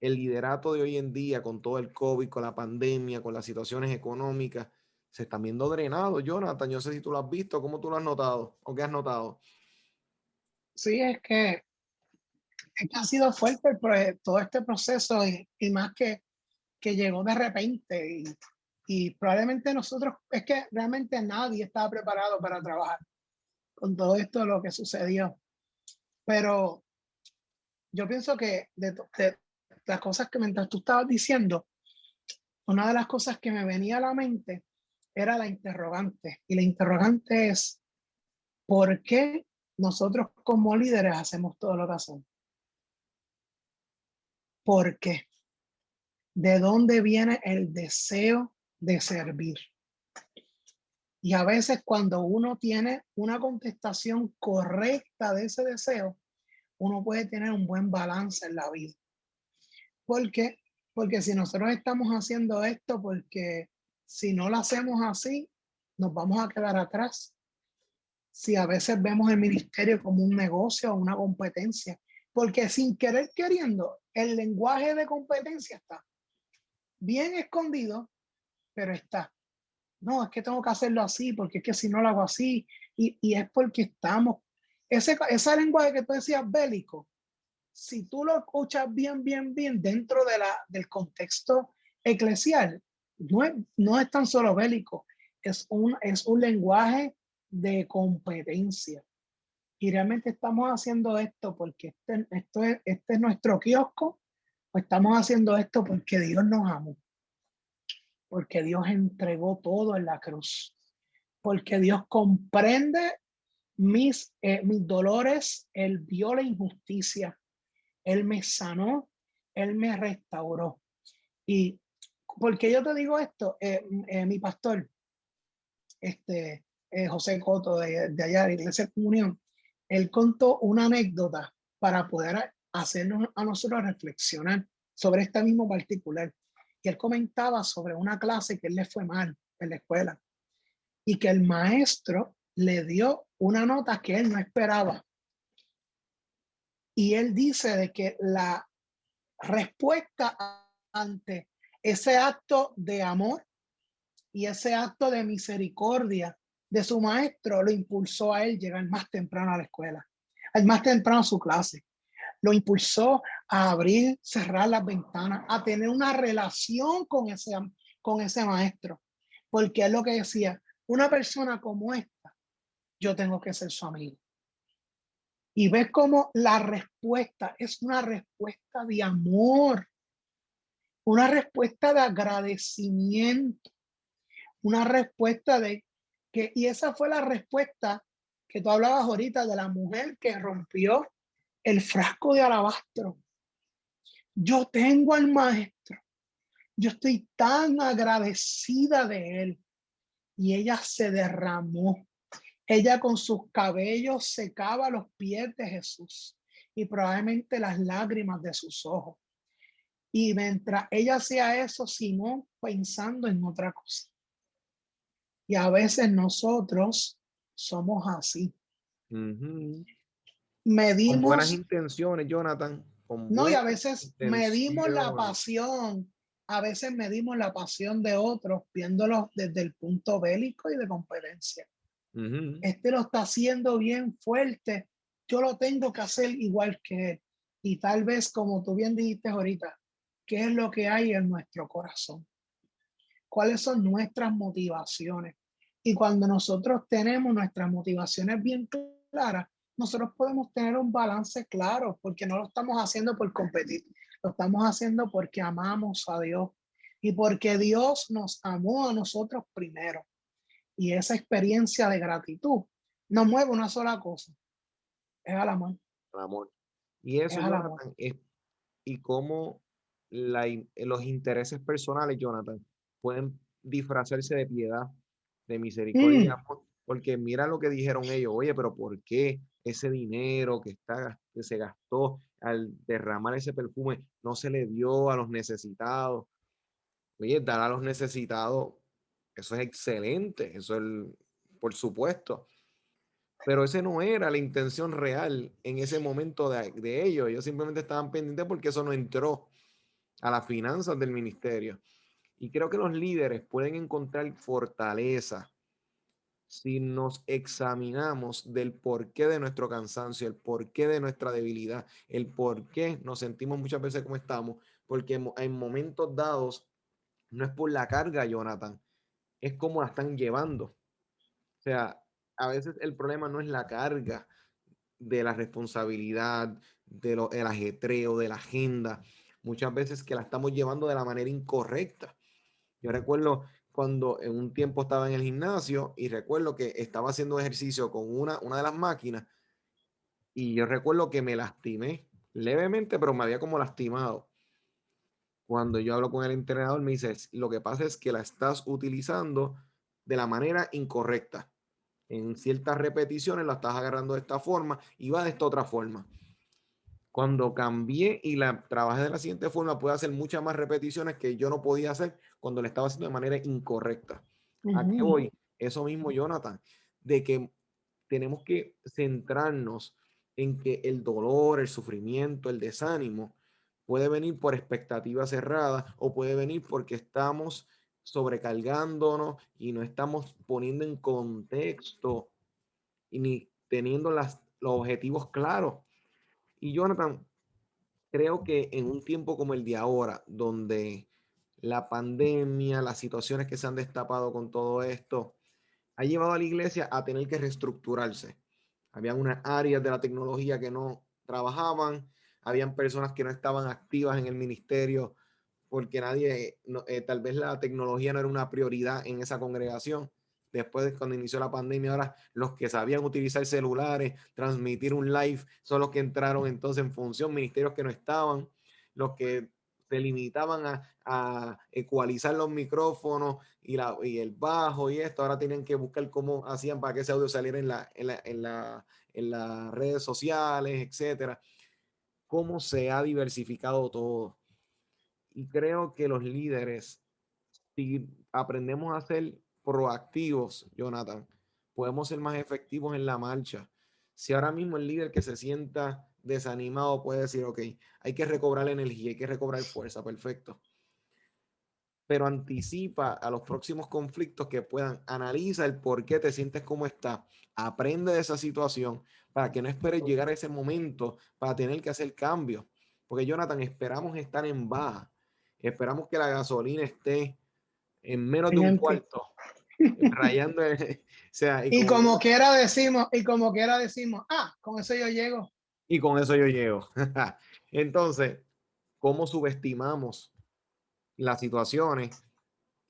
el liderato de hoy en día, con todo el COVID, con la pandemia, con las situaciones económicas, se están viendo drenados. Jonathan, yo no sé si tú lo has visto, ¿cómo tú lo has notado o qué has notado? Sí, es que ha sido fuerte todo este proceso y más que llegó de repente y probablemente nosotros, es que realmente nadie estaba preparado para trabajar con todo esto lo que sucedió. Pero yo pienso que de las cosas que mientras tú estabas diciendo, una de las cosas que me venía a la mente era la interrogante. Y la interrogante es, ¿por qué nosotros como líderes hacemos todo lo que hacemos? ¿Por qué? ¿De dónde viene el deseo de servir? Y a veces cuando uno tiene una contestación correcta de ese deseo, uno puede tener un buen balance en la vida. ¿Por qué? Porque si nosotros estamos haciendo esto, porque si no lo hacemos así, nos vamos a quedar atrás. Si a veces vemos el ministerio como un negocio o una competencia, porque sin querer queriendo, el lenguaje de competencia está bien escondido, pero está. No, es que tengo que hacerlo así, porque es que si no lo hago así, y es porque estamos, ese lenguaje que tú decías bélico, si tú lo escuchas bien dentro del contexto eclesial, no es tan solo bélico, es un lenguaje de competencia. Y realmente estamos haciendo esto porque este es nuestro kiosco, o estamos haciendo esto porque Dios nos amó, porque Dios entregó todo en la cruz, porque Dios comprende mis dolores, Él vio la injusticia, Él me sanó, Él me restauró. Y porque yo te digo esto, mi pastor, José Coto de allá de Iglesia de Comunión, él contó una anécdota para poder hacernos a nosotros reflexionar sobre este mismo particular. Y él comentaba sobre una clase que él le fue mal en la escuela y que el maestro le dio una nota que él no esperaba. Y él dice de que la respuesta ante ese acto de amor y ese acto de misericordia de su maestro lo impulsó a él llegar más temprano a la escuela, más temprano a su clase. Lo impulsó a abrir, cerrar las ventanas, a tener una relación con ese maestro. Porque es lo que decía, una persona como esta, yo tengo que ser su amigo. Y ves cómo la respuesta es una respuesta de amor, una respuesta de agradecimiento, una respuesta de que, y esa fue la respuesta que tú hablabas ahorita de la mujer que rompió el frasco de alabastro. Yo tengo al maestro, yo estoy tan agradecida de él. Y ella se derramó. Ella con sus cabellos secaba los pies de Jesús y probablemente las lágrimas de sus ojos. Y mientras ella hacía eso, Simón pensando en otra cosa. Y a veces nosotros somos así. Ujú. Con buenas Medimos, intenciones, Jonathan, con no, y a buenas veces medimos la intenciones. pasión. A veces medimos la pasión de otros viéndolos desde el punto bélico y de competencia. Ujú. Este lo está haciendo bien fuerte, yo lo tengo que hacer igual que él. Y tal vez, como tú bien dijiste ahorita, ¿qué es lo que hay en nuestro corazón? ¿Cuáles son nuestras motivaciones? Y cuando nosotros tenemos nuestras motivaciones bien claras, nosotros podemos tener un balance claro, porque no lo estamos haciendo por competir, lo estamos haciendo porque amamos a Dios y porque Dios nos amó a nosotros primero. Y esa experiencia de gratitud no mueve una sola cosa, es al amor, El amor. Y es eso, al amor. Jonathan, es y cómo los intereses personales, Jonathan, pueden disfrazarse de piedad, de misericordia y Mm, amor. Porque mira lo que dijeron ellos, oye, pero ¿por qué ese dinero que se gastó al derramar ese perfume no se le dio a los necesitados? Oye, dar a los necesitados, eso es excelente, por supuesto. Pero ese no era la intención real en ese momento de ellos. Ellos simplemente estaban pendientes porque eso no entró a las finanzas del ministerio. Y creo que los líderes pueden encontrar fortaleza si nos examinamos del porqué de nuestro cansancio, el porqué de nuestra debilidad, el porqué nos sentimos muchas veces como estamos, porque en momentos dados no es por la carga, Jonathan, es como la están llevando. O sea, a veces el problema no es la carga de la responsabilidad, el ajetreo, de la agenda, muchas veces que la estamos llevando de la manera incorrecta. Yo recuerdo cuando en un tiempo estaba en el gimnasio y recuerdo que estaba haciendo ejercicio con una de las máquinas y yo recuerdo que me lastimé levemente, pero me había como lastimado. Cuando yo hablo con el entrenador, me dice, lo que pasa es que la estás utilizando de la manera incorrecta. En ciertas repeticiones la estás agarrando de esta forma y va de esta otra forma. Cuando cambié y la trabajé de la siguiente forma, pude hacer muchas más repeticiones que yo no podía hacer cuando la estaba haciendo de manera incorrecta. ¿A qué ujú. voy? Eso mismo, Jonathan, de que tenemos que centrarnos en que el dolor, el sufrimiento, el desánimo puede venir por expectativas cerradas o puede venir porque estamos sobrecargándonos y no estamos poniendo en contexto y ni teniendo los objetivos claros. Y Jonathan, creo que en un tiempo como el de ahora, donde la pandemia, las situaciones que se han destapado con todo esto, ha llevado a la iglesia a tener que reestructurarse. Habían unas áreas de la tecnología que no trabajaban, habían personas que no estaban activas en el ministerio porque tal vez la tecnología no era una prioridad en esa congregación. Después de cuando inició la pandemia, ahora los que sabían utilizar celulares, transmitir un live, son los que entraron entonces en función, ministerios que no estaban, los que se limitaban a ecualizar los micrófonos y el bajo y esto, ahora tienen que buscar cómo hacían para que ese audio saliera en las redes sociales, etcétera. Cómo se ha diversificado todo. Y creo que los líderes, si aprendemos a ser proactivos, Jonathan, podemos ser más efectivos en la marcha. Si ahora mismo el líder que se sienta desanimado puede decir, ok, hay que recobrar energía, hay que recobrar fuerza, perfecto. Pero anticipa a los próximos conflictos que puedan, analiza el por qué te sientes como estás, aprende de esa situación para que no esperes llegar a ese momento para tener que hacer cambios. Porque Jonathan, esperamos estar en baja, esperamos que la gasolina esté en menos de un Gente. cuarto, rayando, o sea, Y como quiera decimos, con eso yo llego. y con eso yo llego. Entonces, ¿cómo subestimamos las situaciones?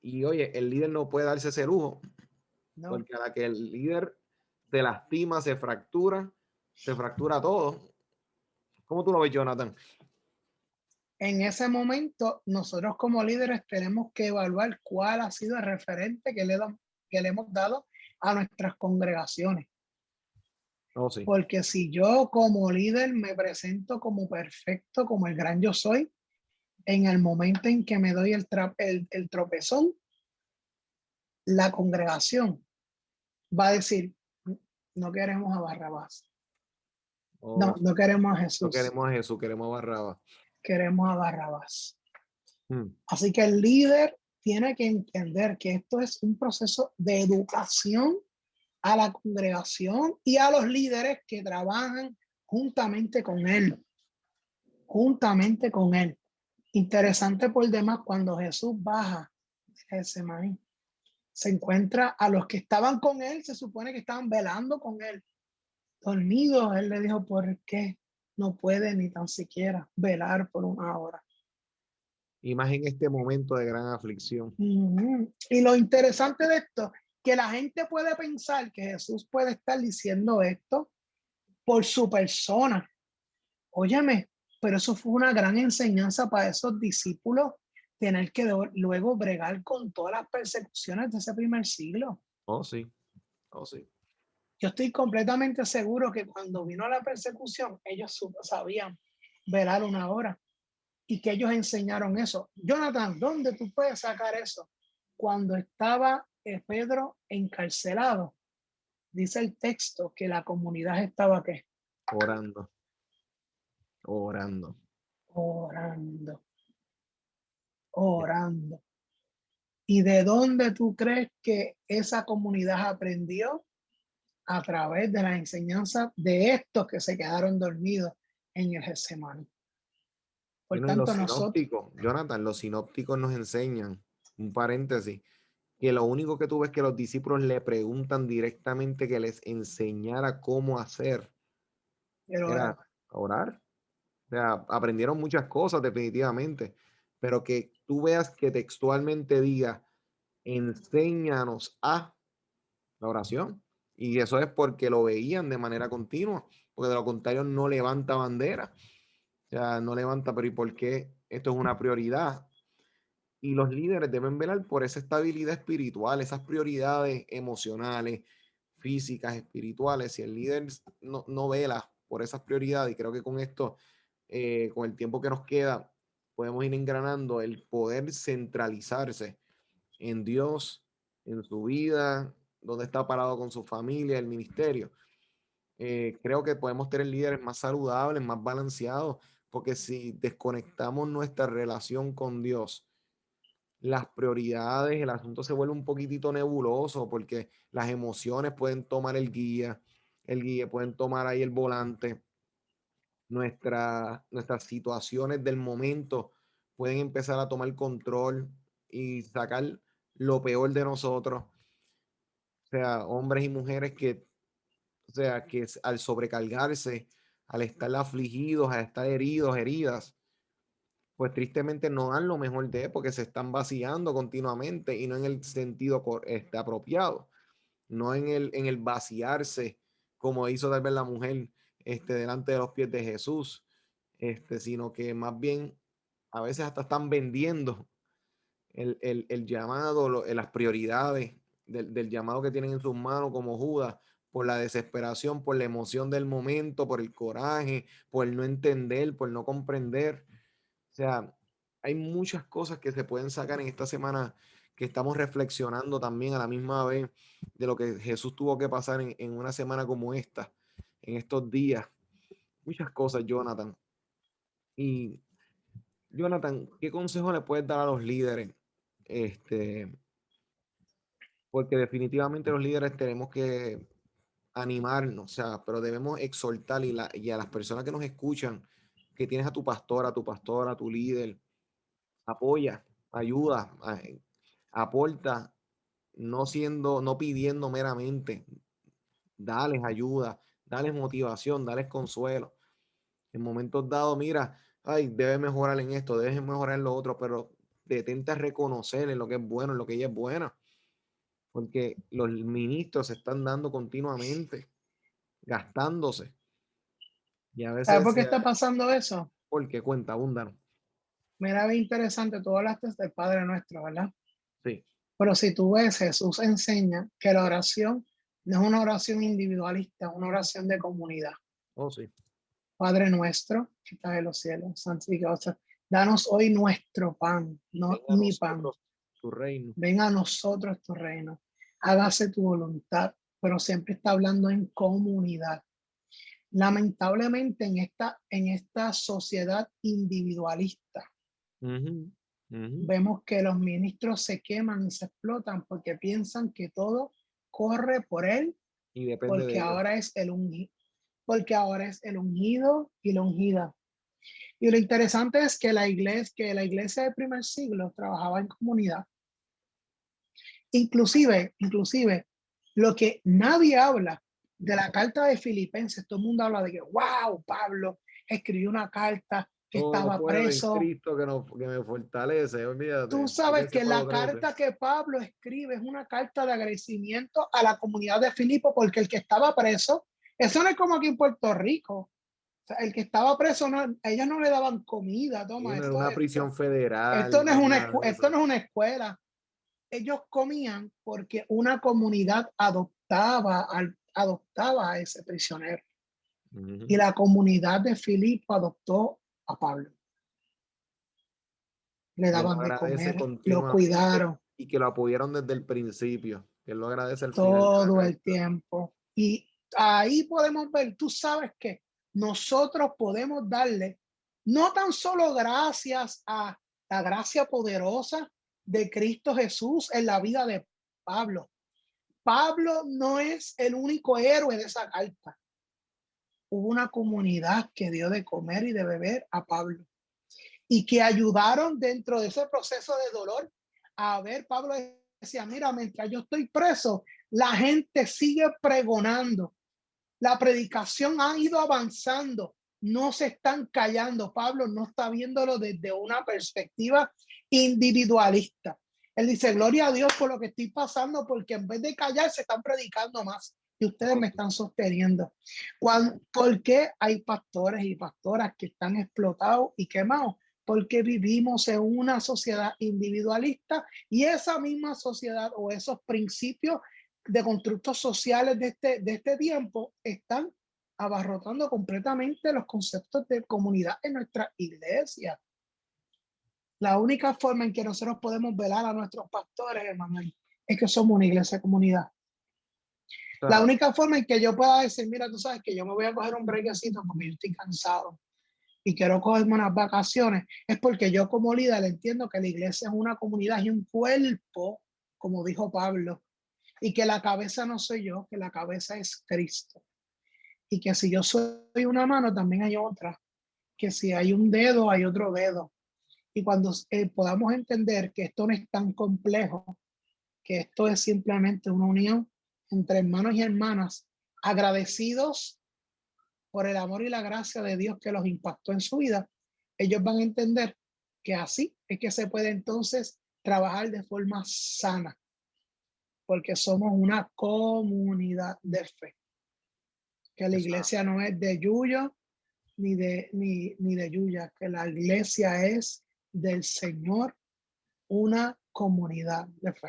Y oye, el líder no puede darse ese lujo, No. porque a la que el líder se lastima, se fractura todo. ¿Cómo tú lo ves, Jonathan? En ese momento, nosotros como líderes tenemos que evaluar cuál ha sido el referente que le hemos dado a nuestras congregaciones. Oh, sí. Porque si yo como líder me presento como perfecto, como el gran yo soy, en el momento en que me doy el tropezón, la congregación va a decir, no queremos a Barrabás, Oh, no queremos a no Jesús, queremos a Jesús, queremos a Barrabás. queremos a Barrabás. Hmm. Así que el líder tiene que entender que esto es un proceso de educación a la congregación y a los líderes que trabajan juntamente con él, juntamente con él. Interesante por demás, cuando Jesús baja de Getsemaní, se encuentra a los que estaban con él, se supone que estaban velando con él, dormidos. Él le dijo, ¿por qué no puede ni tan siquiera velar por una hora? Y más en este momento de gran aflicción. Y lo interesante de esto, que la gente puede pensar que Jesús puede estar diciendo esto por su persona. Óyeme, pero eso fue una gran enseñanza para esos discípulos, tener que luego bregar con todas las persecuciones de ese primer siglo. Oh, sí. Oh, sí. Yo estoy completamente seguro que cuando vino la persecución, ellos sabían velar una hora y que ellos enseñaron eso. Jonathan, ¿dónde tú puedes sacar eso? Cuando estaba Pedro encarcelado, dice el texto que la comunidad estaba ¿qué? Orando. Orando. Orando, orando. ¿Y de dónde tú crees que esa comunidad aprendió? A través de la enseñanza de estos que se quedaron dormidos en el Getsemaní. Por Bueno, y los tanto, nosotros, sinópticos, Jonathan, los sinópticos nos enseñan, un paréntesis, que lo único que tú ves que los discípulos le preguntan directamente que les enseñara cómo hacer pero era ahora, orar. O sea, aprendieron muchas cosas definitivamente, pero que tú veas que textualmente diga, enséñanos a la oración. Y eso es porque lo veían de manera continua, porque de lo contrario no levanta bandera. O sea, no levanta, pero ¿y por qué esto es una prioridad? Y los líderes deben velar por esa estabilidad espiritual, esas prioridades emocionales, físicas, espirituales. Si el líder no vela por esas prioridades, y creo que con esto, con el tiempo que nos queda, podemos ir engranando el poder centralizarse en Dios, en su vida, donde está parado con su familia, el ministerio. Creo que podemos tener líderes más saludables, más balanceados, porque si desconectamos nuestra relación con Dios, las prioridades, el asunto se vuelve un poquitito nebuloso porque las emociones pueden tomar el guía pueden tomar ahí el volante, nuestras situaciones del momento pueden empezar a tomar control y sacar lo peor de nosotros. O sea, hombres y mujeres que, o sea, que al sobrecargarse, al estar afligidos, al estar heridos, heridas, pues tristemente no dan lo mejor de él porque se están vaciando continuamente y no en el sentido apropiado, no en el vaciarse como hizo tal vez la mujer delante de los pies de Jesús, sino que más bien a veces hasta están vendiendo el llamado, las prioridades del llamado que tienen en sus manos como Judas, por la desesperación, por la emoción del momento, por el coraje, por el no entender, por no comprender. O sea, hay muchas cosas que se pueden sacar en esta semana que estamos reflexionando también a la misma vez de lo que Jesús tuvo que pasar en una semana como esta, en estos días. muchas cosas, Jonathan. Y Jonathan, ¿qué consejo le puedes dar a los líderes? Este, porque definitivamente los líderes tenemos que animarnos, o sea, pero debemos exhortar y a las personas que nos escuchan, que tienes a tu pastor, a tu pastora, a tu líder, apoya, ayuda, aporta, no pidiendo meramente, dales ayuda, dales motivación, dales consuelo. En momentos dados, mira, ay, debes mejorar en esto, debes mejorar en lo otro, pero detente a reconocer en lo que es bueno, en lo que ella es buena, porque los ministros se están dando continuamente, gastándose, y a ¿Sabes veces, por qué está pasando eso? porque cuenta, abundan. Mira, bien interesante, tú hablaste del Padre Nuestro, ¿verdad? Sí, Pero si tú ves, Jesús enseña que la oración no es una oración individualista, es una oración de comunidad. oh sí, Padre nuestro, que estás en los cielos, santificado sea. Danos hoy nuestro pan, no venga a mi pan. nosotros tu reino. Venga a nosotros tu reino. Hágase tu voluntad, pero siempre está hablando en comunidad. Lamentablemente en esta sociedad individualista, Ujú, ujú. vemos que los ministros se queman y se explotan porque piensan que todo corre por él, Y depende de ellos. porque ahora es el ungido y la ungida. Y lo interesante es que la iglesia del primer siglo trabajaba en comunidad. Inclusive, lo que nadie habla de la carta de Filipenses, todo el mundo habla de que, wow, Pablo escribió una carta que Todo estaba puedo en preso. Cristo que me fortalece. Tú Olvídate. sabes que Filipenses la 4:13. carta que Pablo escribe es una carta de agradecimiento a la comunidad de Filipo, porque el que estaba preso, eso no es como aquí en Puerto Rico. O sea, el que estaba preso, no, ellos no le daban comida, Y toma, no era una prisión federal, esto no no es es nada de esto eso. no es una escuela. Ellos comían porque una comunidad adoptaba a ese prisionero. Y Ujú. la comunidad de Filipo adoptó a Pablo. Le Y él lo daban de agradece comer, lo continuamente cuidaron y que lo apoyaron desde el principio. Que él lo agradece al final de la todo el carta. tiempo. Y ahí podemos ver, tú sabes que nosotros podemos darle no tan solo gracias a la gracia poderosa de Cristo Jesús en la vida de Pablo. Pablo no es el único héroe de esa carta. Hubo una comunidad que dio de comer y de beber a Pablo y que ayudaron dentro de ese proceso de dolor a ver. Pablo decía, mira, mientras yo estoy preso, la gente sigue pregonando, la predicación ha ido avanzando, no se están callando. Pablo no está viéndolo desde una perspectiva individualista. Él dice, gloria a Dios por lo que estoy pasando, porque en vez de callar se están predicando más y ustedes Oh, me sí. están sosteniendo. ¿Por qué hay pastores y pastoras que están explotados y quemados? Porque vivimos en una sociedad individualista y esa misma sociedad o esos principios de constructos sociales de este tiempo están abarrotando completamente los conceptos de comunidad en nuestra iglesia. La única forma en que nosotros podemos velar a nuestros pastores, hermano, es que somos una iglesia de comunidad. O La sea, única forma en que yo pueda decir, mira, tú sabes que yo me voy a coger un breakcito porque yo estoy cansado y quiero cogerme unas vacaciones, es porque yo como líder entiendo que la iglesia es una comunidad y un cuerpo, como dijo Pablo, y que la cabeza no soy yo, que la cabeza es Cristo. Y que si yo soy una mano, también hay otra. Que si hay un dedo, hay otro dedo. Y cuando podamos entender que esto no es tan complejo, que esto es simplemente una unión entre hermanos y hermanas, agradecidos por el amor y la gracia de Dios que los impactó en su vida, ellos van a entender que así es que se puede entonces trabajar de forma sana, porque somos una comunidad de fe, que la esa- iglesia no es de Yuyo ni de Yuya, que la iglesia es del Señor, una comunidad de fe.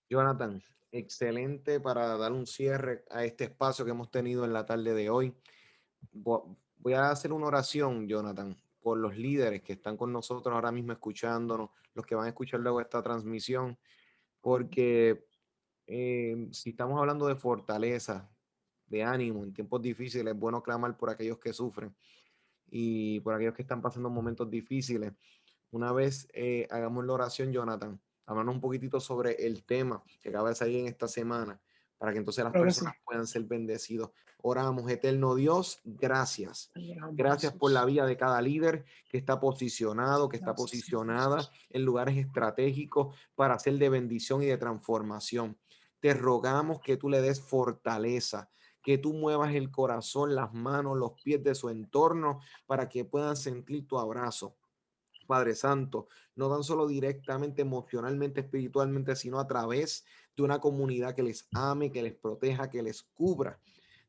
Jonathan, excelente para dar un cierre a este espacio que hemos tenido en la tarde de hoy. Voy a hacer una oración, Jonathan, por los líderes que están con nosotros ahora mismo escuchándonos, los que van a escuchar luego esta transmisión, porque si estamos hablando de fortaleza, de ánimo. En tiempos difíciles es bueno clamar por aquellos que sufren y por aquellos que están pasando momentos difíciles. Una vez hagamos la oración, Jonathan, hablando un poquitito sobre el tema que acaba de salir en esta semana, para que entonces las personas puedan ser bendecidos. Oramos, eterno Dios, gracias. Gracias por la vida de cada líder que está posicionado, que está posicionada en lugares estratégicos para ser de bendición y de transformación. Te rogamos que tú le des fortaleza, que tú muevas el corazón, las manos, los pies de su entorno para que puedan sentir tu abrazo. Padre Santo, no tan solo directamente, emocionalmente, espiritualmente, sino a través de una comunidad que les ame, que les proteja, que les cubra.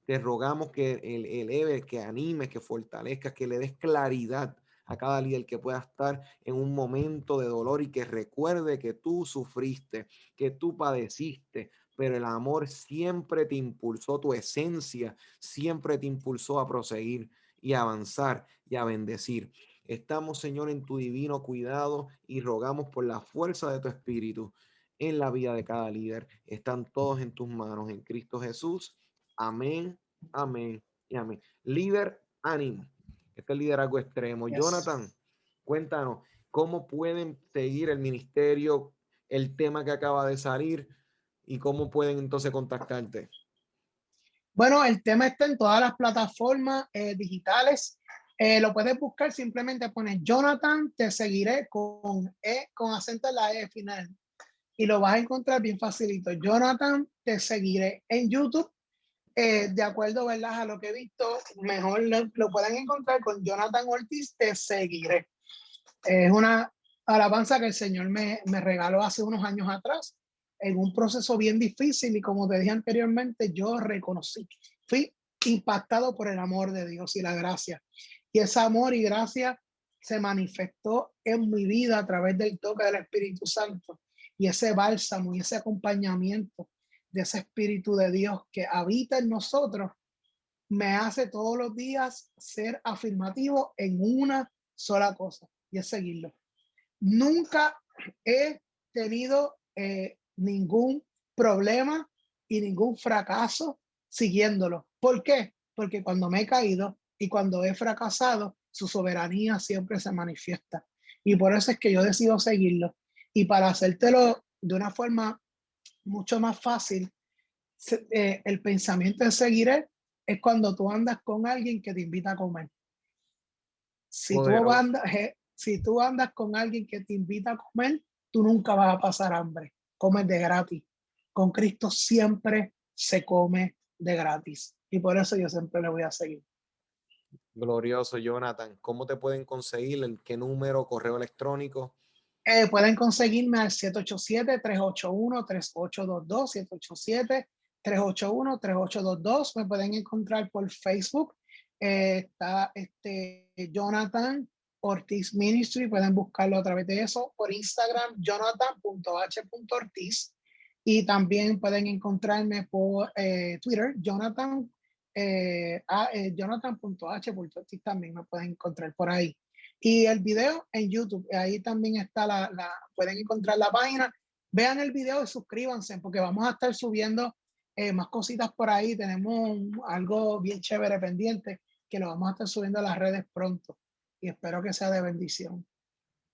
Te rogamos que eleve, que anime, que fortalezca, que le des claridad a cada líder que pueda estar en un momento de dolor y que recuerde que tú sufriste, que tú padeciste, pero el amor siempre te impulsó, tu esencia siempre te impulsó a proseguir y a avanzar y a bendecir. Estamos, Señor, en tu divino cuidado y rogamos por la fuerza de tu espíritu en la vida de cada líder. Están todos en tus manos, en Cristo Jesús. Amén, amén y amén. Líder, ánimo. Este es el liderazgo extremo. Yes. Jonathan, cuéntanos, ¿cómo pueden seguir el ministerio, el tema que acaba de salir y cómo pueden entonces contactarte? Bueno, el tema está en todas las plataformas digitales. Lo puedes buscar, simplemente pones Jonathan, te seguiré con acento en la E final. Y lo vas a encontrar bien facilito. Jonathan, te seguiré en YouTube. De acuerdo, ¿verdad? A lo que he visto, mejor lo pueden encontrar con Jonathan Ortiz, te seguiré. Es una alabanza que el Señor me regaló hace unos años atrás, en un proceso bien difícil, y como te dije anteriormente, yo reconocí, fui impactado por el amor de Dios y la gracia. Y ese amor y gracia se manifestó en mi vida a través del toque del Espíritu Santo y ese bálsamo y ese acompañamiento de ese Espíritu de Dios que habita en nosotros me hace todos los días ser afirmativo en una sola cosa, y es seguirlo. Nunca he tenido ningún problema y ningún fracaso siguiéndolo. ¿Por qué? Porque cuando me he caído y cuando he fracasado, su soberanía siempre se manifiesta. Y por eso es que yo decido seguirlo. Y para hacértelo de una forma mucho más fácil, el pensamiento de seguiré es cuando tú andas con alguien que te invita a comer. Si tú andas con alguien que te invita a comer, tú nunca vas a pasar hambre. Comes de gratis. Con Cristo siempre se come de gratis. Y por eso yo siempre le voy a seguir. Glorioso, Jonathan. ¿Cómo te pueden conseguir? ¿En qué número? ¿Correo electrónico? Pueden conseguirme al 787-381-3822, 787-381-3822. Me pueden encontrar por Facebook. Está Jonathan Ortiz Ministry, pueden buscarlo a través de eso. Por Instagram, jonathan.h.ortiz. Y también pueden encontrarme por Twitter, Jonathan.h.ortiz, también me pueden encontrar por ahí. Y el video en YouTube, ahí también está pueden encontrar la página. Vean el video y suscríbanse, porque vamos a estar subiendo más cositas por ahí. Tenemos algo bien chévere pendiente que lo vamos a estar subiendo a las redes pronto. Y espero que sea de bendición.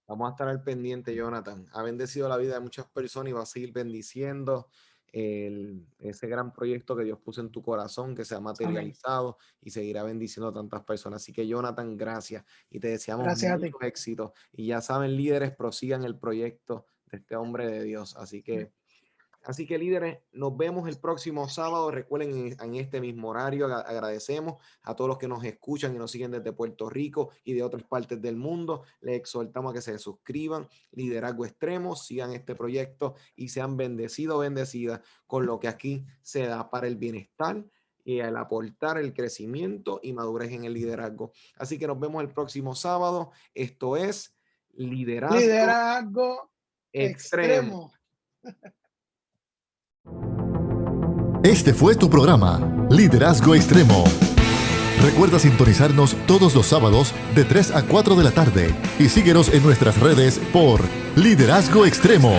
Vamos a estar al pendiente, Jonathan. Ha bendecido la vida de muchas personas y va a seguir bendiciendo ese gran proyecto que Dios puso en tu corazón, que se ha materializado. Amén. Y seguirá bendiciendo a tantas personas. Así que, Jonathan, gracias. Y te deseamos mucho éxito. Y ya saben, líderes, prosigan el proyecto de este hombre de Dios. Así que, líderes, nos vemos el próximo sábado. Recuerden, en este mismo horario. Agradecemos a todos los que nos escuchan y nos siguen desde Puerto Rico y de otras partes del mundo. Les exhortamos a que se suscriban. Liderazgo Extremo, sigan este proyecto y sean bendecidos, bendecidas con lo que aquí se da para el bienestar y el aportar el crecimiento y madurez en el liderazgo. Así que nos vemos el próximo sábado. Esto es Liderazgo Extremo. Este fue tu programa, Liderazgo Extremo. Recuerda sintonizarnos todos los sábados de 3 a 4 de la tarde y síguenos en nuestras redes por Liderazgo Extremo.